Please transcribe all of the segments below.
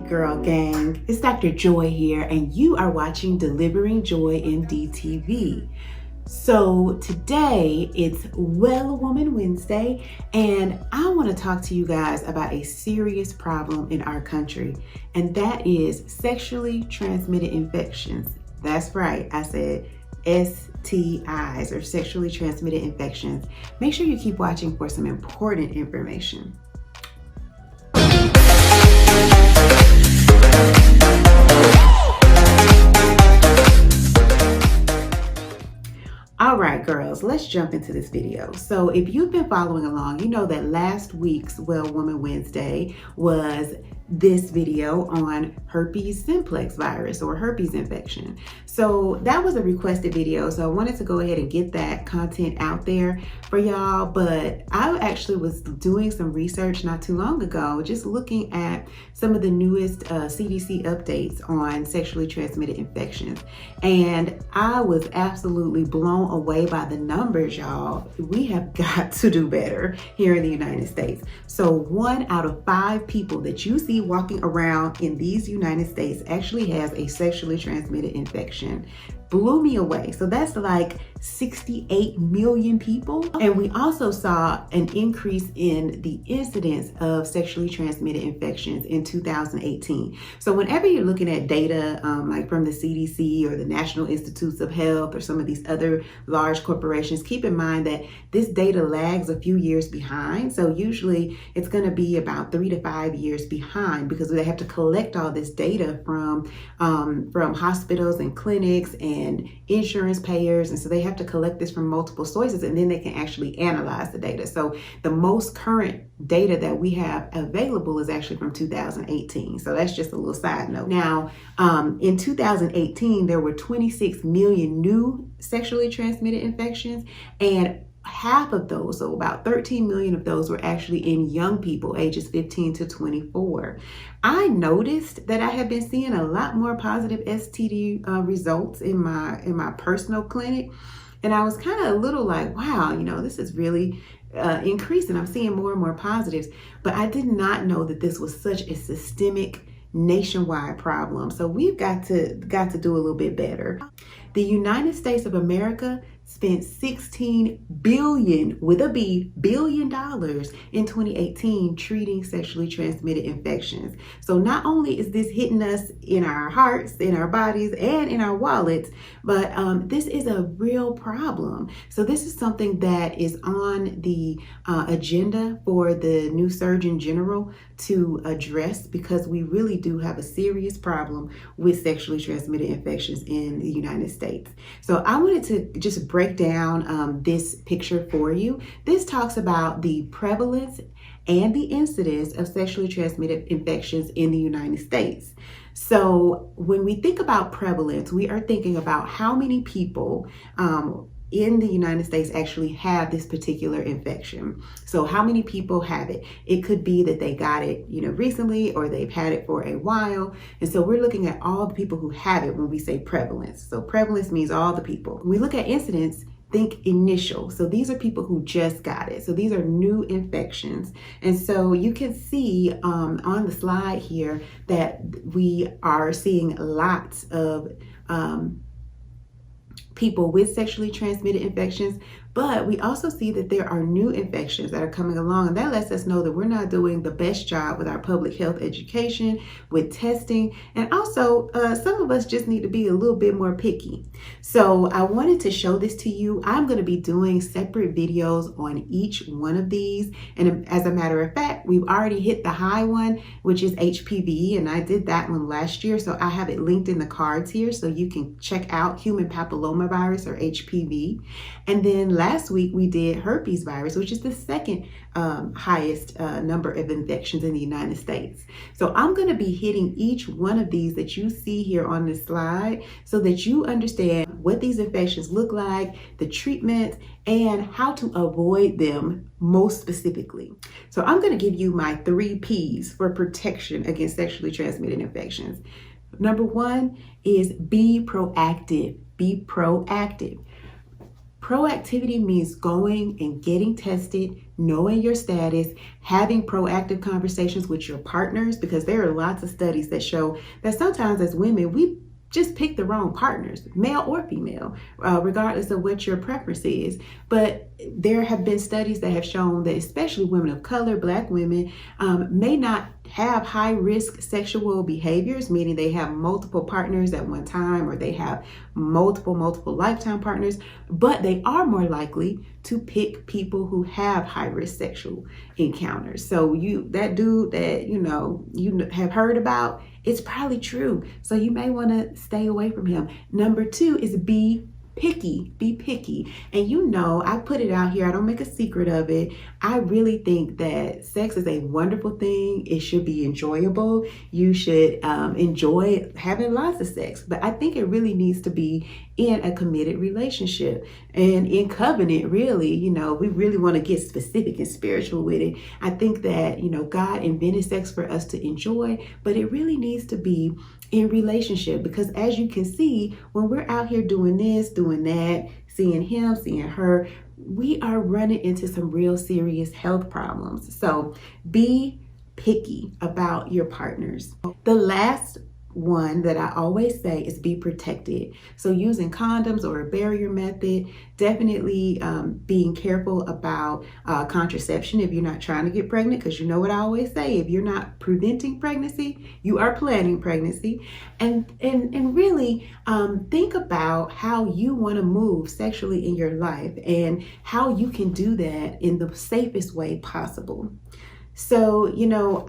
girl gang, it's Dr. Joy here, and you are watching Delivering Joy in DTV. So today it's Well Woman Wednesday, and I want to talk to you guys about a serious problem in our country, and that is sexually transmitted infections. That's right, I said STIs, or sexually transmitted infections. Make sure you keep watching for some important information. All right, girls, let's jump into this video. So if you've been following along, you know that last week's Well Woman Wednesday was this video on herpes simplex virus, or herpes infection. So that was a requested video, so I wanted to go ahead and get that content out there for y'all. But I actually was doing some research not too long ago, just looking at some of the newest CDC updates on sexually transmitted infections, and I was absolutely blown away by the numbers, y'all. We have got to do better here in the United States. So 1 out of 5 people that you see walking around in these United States actually has a sexually transmitted infection. Blew me away. So that's like 68 million people. And we also saw an increase in the incidence of sexually transmitted infections in 2018. So whenever you're looking at data like from the CDC or the National Institutes of Health or some of these other large corporations, keep in mind that this data lags a few years behind. So usually it's going to be about 3 to 5 years behind, because they have to collect all this data from hospitals and clinics and insurance payers, and so they have to collect this from multiple sources, and then they can actually analyze the data. So the most current data that we have available is actually from 2018. So that's just a little side note. Now, in 2018, there were 26 million new sexually transmitted infections, and half of those, so about 13 million of those, were actually in young people ages 15 to 24. I noticed that I have been seeing a lot more positive STD results in my personal clinic, and I was kind of a little like, wow, you know, this is really increasing. I'm seeing more and more positives, but I did not know that this was such a systemic nationwide problem. So we've got to do a little bit better. The United States of America spent $16 billion, with a B, billion dollars in 2018 treating sexually transmitted infections. So not only is this hitting us in our hearts, in our bodies, and in our wallets, but this is a real problem. So this is something that is on the agenda for the new Surgeon General to address, because we really do have a serious problem with sexually transmitted infections in the United States. So I wanted to just break down this picture for you. This talks about the prevalence and the incidence of sexually transmitted infections in the United States. So when we think about prevalence, we are thinking about how many people in the United States actually have this particular infection. So how many people have it? It could be that they got it, you know, recently, or they've had it for a while. And so we're looking at all the people who have it when we say prevalence. So prevalence means all the people. When we look at incidence, think initial. So these are people who just got it. So these are new infections. And so you can see on the slide here that we are seeing lots of people with sexually transmitted infections, but we also see that there are new infections that are coming along, and that lets us know that we're not doing the best job with our public health education, with testing, and also some of us just need to be a little bit more picky. So I wanted to show this to you. I'm going to be doing separate videos on each one of these, and as a matter of fact, we've already hit the high one, which is HPV, and I did that one last year, so I have it linked in the cards here, so you can check out human papillomavirus, or HPV. And then last week we did herpes virus, which is the second highest number of infections in the United States. So I'm going to be hitting each one of these that you see here on this slide, so that you understand what these infections look like, the treatment, and how to avoid them most specifically. So I'm going to give you my 3 P's for protection against sexually transmitted infections. Number 1 is be proactive. Be proactive. Proactivity means going and getting tested, knowing your status, having proactive conversations with your partners, because there are lots of studies that show that sometimes as women, we just pick the wrong partners, male or female, regardless of what your preference is. But there have been studies that have shown that especially women of color, Black women, may not have high risk sexual behaviors, meaning they have multiple partners at one time, or they have multiple lifetime partners, but they are more likely to pick people who have high risk sexual encounters. So that dude that you have heard about, it's probably true. So you may want to stay away from him. Number 2 is be picky. Be picky. And I put it out here. I don't make a secret of it. I really think that sex is a wonderful thing. It should be enjoyable. You should enjoy having lots of sex. But I think it really needs to be in a committed relationship and in covenant, really. We really want to get specific and spiritual with it. I think that, God invented sex for us to enjoy, but it really needs to be in relationship, because as you can see, when we're out here doing this, doing that, seeing him, seeing her, we are running into some real serious health problems. So be picky about your partners. The last one that I always say is be protected. So using condoms or a barrier method, definitely being careful about contraception if you're not trying to get pregnant, because you know what I always say, if you're not preventing pregnancy, you are planning pregnancy. And really think about how you want to move sexually in your life and how you can do that in the safest way possible. So,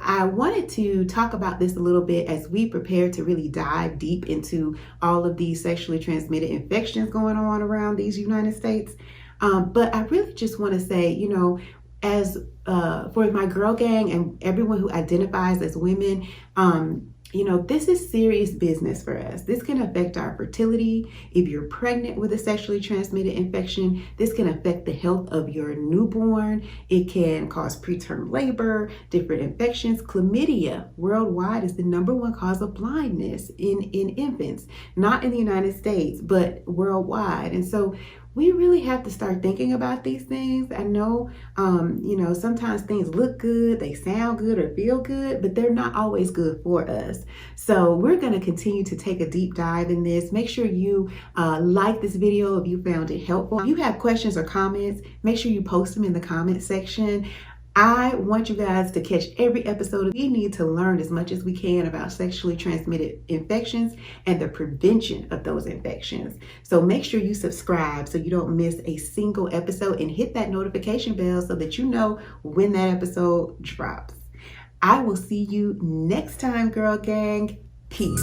I wanted to talk about this a little bit as we prepare to really dive deep into all of these sexually transmitted infections going on around these United States. But I really just want to say, as for my girl gang and everyone who identifies as women, this is serious business for us. This can affect our fertility. If you're pregnant with a sexually transmitted infection, this can affect the health of your newborn. It can cause preterm labor, different infections. Chlamydia worldwide is the #1 cause of blindness in infants, not in the United States, but worldwide. And so we really have to start thinking about these things. I know, sometimes things look good, they sound good or feel good, but they're not always good for us. So we're going to continue to take a deep dive in this. Make sure you like this video if you found it helpful. If you have questions or comments, make sure you post them in the comment section. I want you guys to catch every episode. We need to learn as much as we can about sexually transmitted infections and the prevention of those infections. So make sure you subscribe so you don't miss a single episode, and hit that notification bell so that you know when that episode drops. I will see you next time, girl gang. Peace.